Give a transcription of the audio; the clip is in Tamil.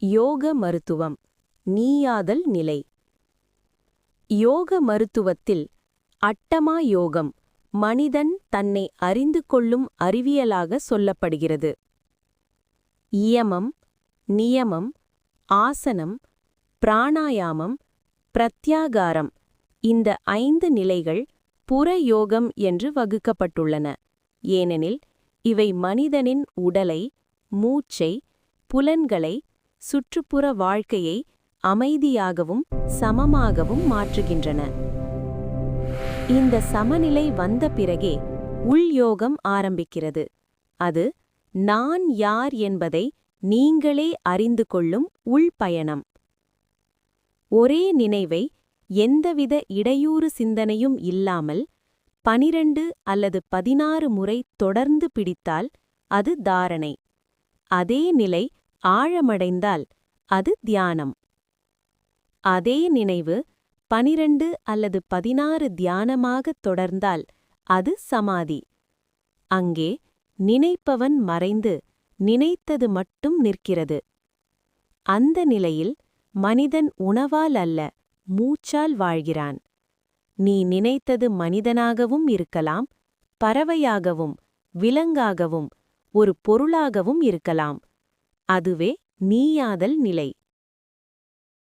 யோக மருத்துவம் நீயாதல் நிலை. யோக மருத்துவத்தில் அட்டமா யோகம் மனிதன் தன்னை அறிந்து கொள்ளும் அறிவியலாக சொல்லப்படுகிறது. இயமம், நியமம், ஆசனம், பிராணாயாமம், பிரத்யாகாரம் இந்த 5 நிலைகள் புற யோகம் என்று வகுக்கப்பட்டுள்ளன. ஏனெனில் இவை மனிதனின் உடலை, மூச்சை, புலன்களை, சுற்றுப்புற வாழ்க்கையை அமைதியாகவும் சமமாகவும் மாற்றுகின்றன. இந்த சமநிலை வந்த பிறகே உள்யோகம் ஆரம்பிக்கிறது. அது நான் யார் என்பதை நீங்களே அறிந்து கொள்ளும் உள்பயணம். ஒரே நினைவை எந்தவித இடையூறு சிந்தனையும் இல்லாமல் 12 அல்லது 16 முறை தொடர்ந்து பிடித்தால் அது தாரணை. அதே நிலை ஆழமடைந்தால் அது தியானம். அதே நினைவு 12 அல்லது 16 தியானமாகத் தொடர்ந்தால் அது சமாதி. அங்கே நினைப்பவன் மறைந்து நினைத்தது மட்டும் நிற்கிறது. அந்த நிலையில் மனிதன் உணவால் அல்ல, மூச்சால் வாழ்கிறான். நீ நினைத்தது மனிதனாகவும் இருக்கலாம், பறவையாகவும், விலங்காகவும், ஒரு பொருளாகவும் இருக்கலாம். அதுவே நீயாதல் நிலை.